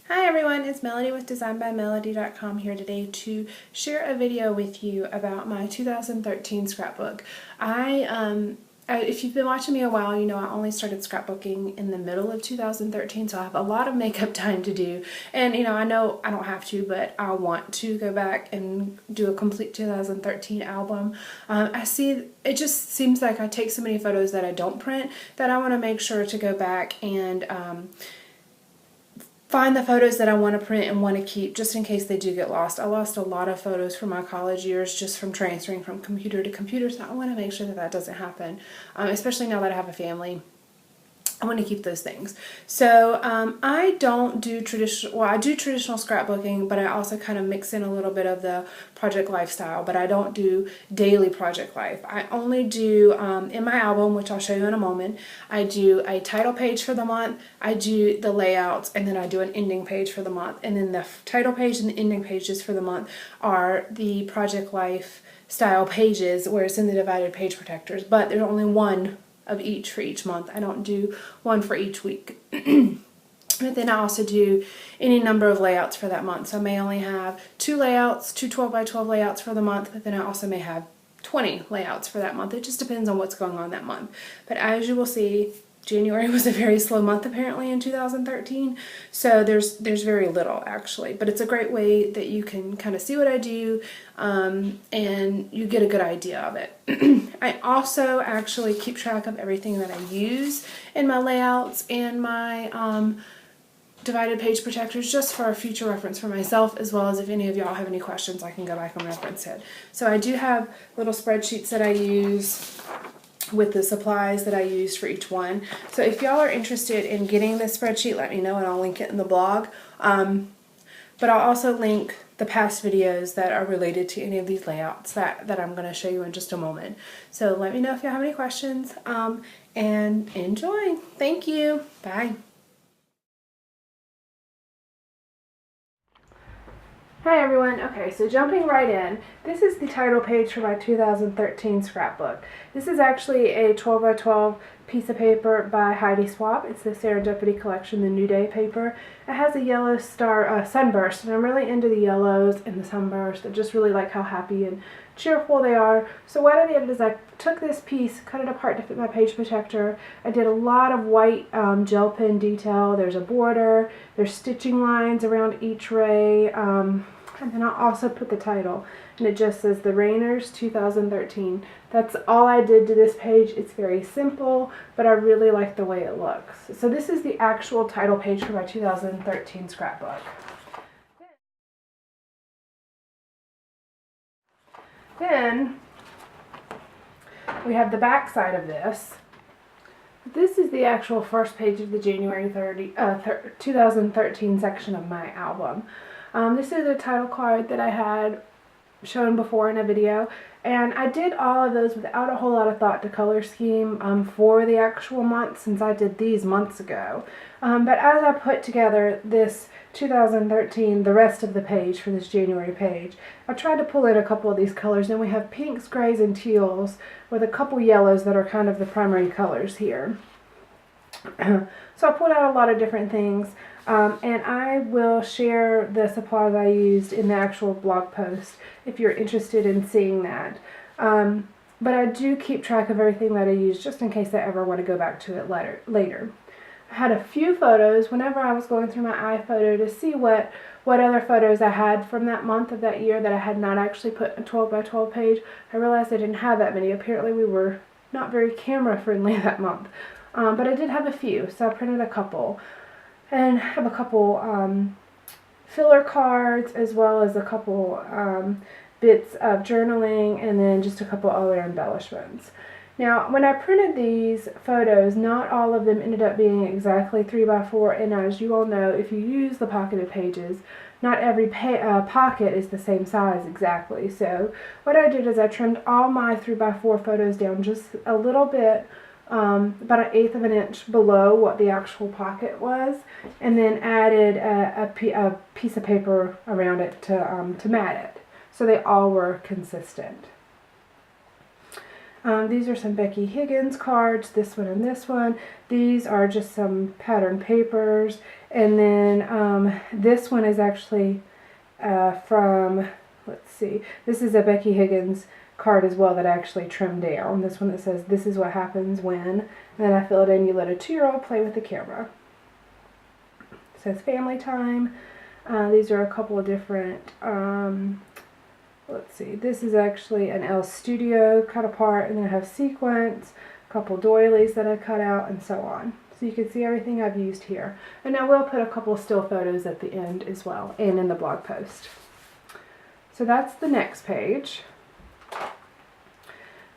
Hi everyone, it's Melody with designbymelody.com here today to share a video with you about my 2013 scrapbook. If you've been watching me a while, you know I only started scrapbooking in the middle of 2013, so I have a lot of makeup time to do. And I know I don't have to, but I want to go back and do a complete 2013 album. I see it just seems like I take so many photos that I don't print that I want to make sure to go back and find the photos that I want to print and want to keep just in case they do get lost. I lost a lot of photos from my college years just from transferring from computer to computer, so I want to make sure that that doesn't happen, especially now that I have a family. I want to keep those things. So I don't do traditional, well I do traditional scrapbooking, but I also kind of mix in a little bit of the project lifestyle, but I don't do daily project life. I only do, in my album, which I'll show you in a moment, I do a title page for the month, I do the layouts, and then I do an ending page for the month. And then the title page and the ending pages for the month are the project life style pages where it's in the divided page protectors, but there's only one of each for each month. I don't do one for each week. But then I also do any number of layouts for that month. So I may only have two layouts, two 12 by 12 layouts for the month, but then I also may have 20 layouts for that month. It just depends on what's going on that month. But as you will see, January was a very slow month apparently in 2013, so there's very little actually, but it's a great way that you can kind of see what I do and you get a good idea of it. I also actually keep track of everything that I use in my layouts and my divided page protectors just for a future reference for myself, as well as if any of y'all have any questions I can go back and reference it. So I do have little spreadsheets that I use with the supplies that I used for each one. So if y'all are interested in getting this spreadsheet, let me know and I'll link it in the blog. But I'll also link the past videos that are related to any of these layouts that I'm going to show you in just a moment. So let me know if you have any questions and enjoy. Thank you. Bye. Hi everyone. Okay, so jumping right in, this is the title page for my 2013 scrapbook. This is actually a 12 by 12 piece of paper by Heidi Swapp. It's the Serendipity Collection, the New Day paper. It has a yellow star sunburst, and I'm really into the yellows and the sunburst. I just really like how happy and cheerful they are. So what I did is I took this piece, cut it apart to fit my page protector. I did a lot of white gel pen detail. There's a border, there's stitching lines around each ray. And then I'll also put the title, and it just says The Rainers 2013. That's all I did to this page. It's very simple, but I really like the way it looks. So this is the actual title page for my 2013 scrapbook. Then we have the back side of this. This is the actual first page of the January 2013 section of my album. This is a title card that I had shown before in a video, and I did all of those without a whole lot of thought to color scheme for the actual month, since I did these months ago. But as I put together this 2013, the rest of the page for this January page, I tried to pull in a couple of these colors, and we have pinks, grays, and teals with a couple yellows that are kind of the primary colors here. So I pulled out a lot of different things. And I will share the supplies I used in the actual blog post if you're interested in seeing that. But I do keep track of everything that I use just in case I ever want to go back to it later. I had a few photos whenever I was going through my iPhoto to see what other photos I had from that month of that year that I had not actually put in a 12 by 12 page. I realized I didn't have that many. Apparently we were not very camera friendly that month. But I did have a few, so I printed a couple. And have a couple filler cards, as well as a couple bits of journaling, and then just a couple other embellishments. Now, when I printed these photos, not all of them ended up being exactly 3 by 4, and as you all know, if you use the pocketed pages, not every pocket is the same size exactly. So what I did is I trimmed all my 3 by 4 photos down just a little bit, about 1/8 of an inch below what the actual pocket was, and then added a piece of paper around it to mat it, so they all were consistent. These are some Becky Higgins cards, this one and this one. These are just some pattern papers, And then this one is actually from, let's see, this is a Becky Higgins card as well that I actually trimmed down. This one that says, "This is what happens when," and then I fill it in, "You let a 2-year-old play with the camera." It says family time. These are a couple of different, let's see, this is actually an L Studio cut apart, and then I have sequence, a couple doilies that I cut out, and so on. So you can see everything I've used here. And I will put a couple of still photos at the end as well, and in the blog post. So that's the next page.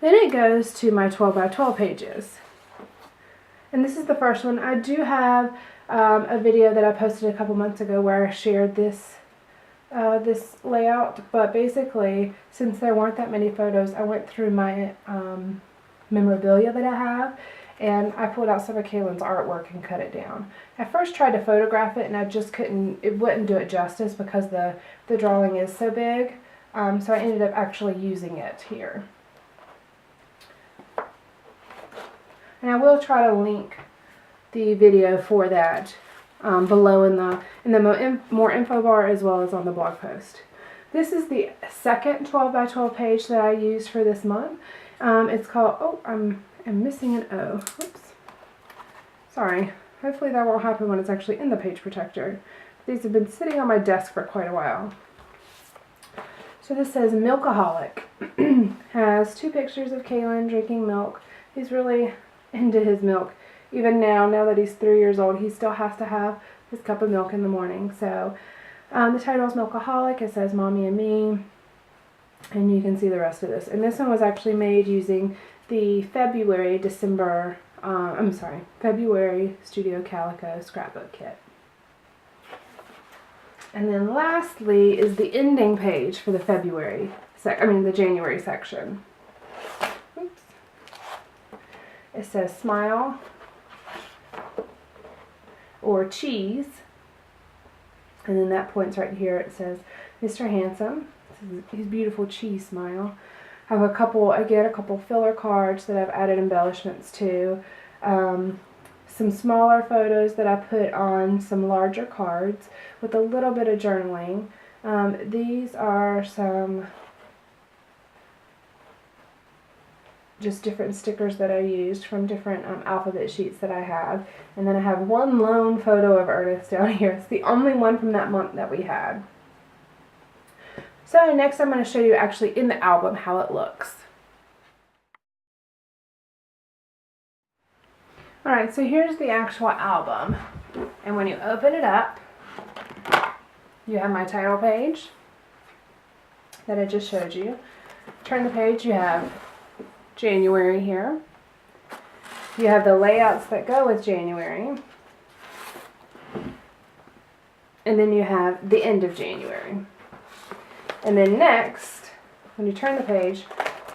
Then it goes to my 12 by 12 pages. And this is the first one. I do have a video that I posted a couple months ago where I shared this this layout, but basically, since there weren't that many photos, I went through my memorabilia that I have, and I pulled out some of Kaylin's artwork and cut it down. I first tried to photograph it, and I just couldn't, it wouldn't do it justice because the drawing is so big, so I ended up actually using it here. And I will try to link the video for that below in the more info bar, as well as on the blog post. This is the second 12 by 12 page that I used for this month. It's called, oh, I'm missing an O. Oops. Sorry. Hopefully that won't happen when it's actually in the page protector. These have been sitting on my desk for quite a while. So this says Milkaholic. Has 2 pictures of Kaylin drinking milk. He's really into his milk. Even now that he's 3 years old, he still has to have his cup of milk in the morning. So the title is Milkaholic. It says Mommy and Me. And you can see the rest of this. And this one was actually made using the February Studio Calico scrapbook kit. And then lastly is the ending page for the the January section. Oops. It says Smile or Cheese. And then that points right here. It says Mr. Handsome. His beautiful cheese smile. I have a couple filler cards that I've added embellishments to. Some smaller photos that I put on some larger cards with a little bit of journaling. These are some just different stickers that I used from different alphabet sheets that I have. And then I have one lone photo of Ernest down here. It's the only one from that month that we had. So next I'm going to show you actually in the album how it looks. Alright, so here's the actual album. And when you open it up, you have my title page that I just showed you. Turn the page, you have January here. You have the layouts that go with January. And then you have the end of January. And then next, when you turn the page,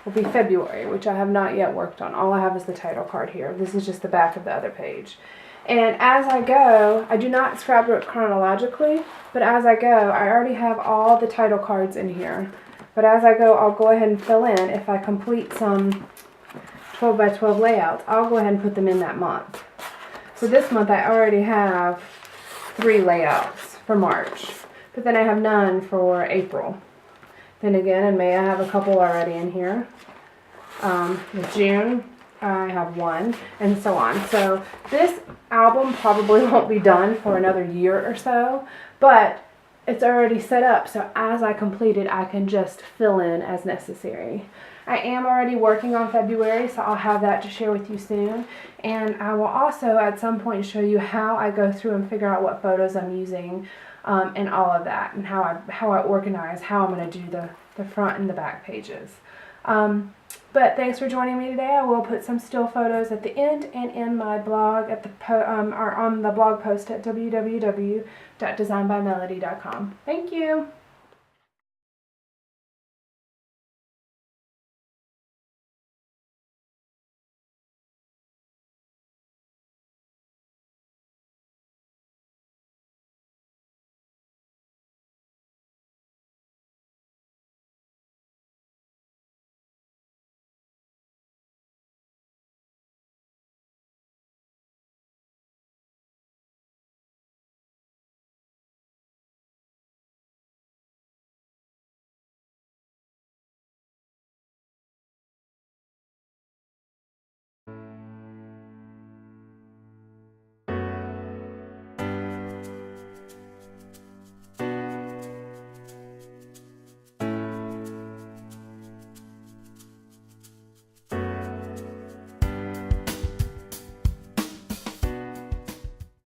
will be February, which I have not yet worked on. All I have is the title card here. This is just the back of the other page. And as I go, I do not scrapbook chronologically, but as I go, I already have all the title cards in here. But as I go, I'll go ahead and fill in. If I complete some 12 by 12 layouts, I'll go ahead and put them in that month. So this month I already have 3 layouts for March, but then I have none for April. Then again, in May I have a couple already in here. In June I have 1, and so on. So this album probably won't be done for another year or so, but it's already set up, so as I complete it, I can just fill in as necessary. I am already working on February, so I'll have that to share with you soon. And I will also at some point show you how I go through and figure out what photos I'm using and all of that, and how I organize, how I'm going to do the front and the back pages. But thanks for joining me today. I will put some still photos at the end and in my blog at or on the blog post at www.designbymelody.com. Thank you.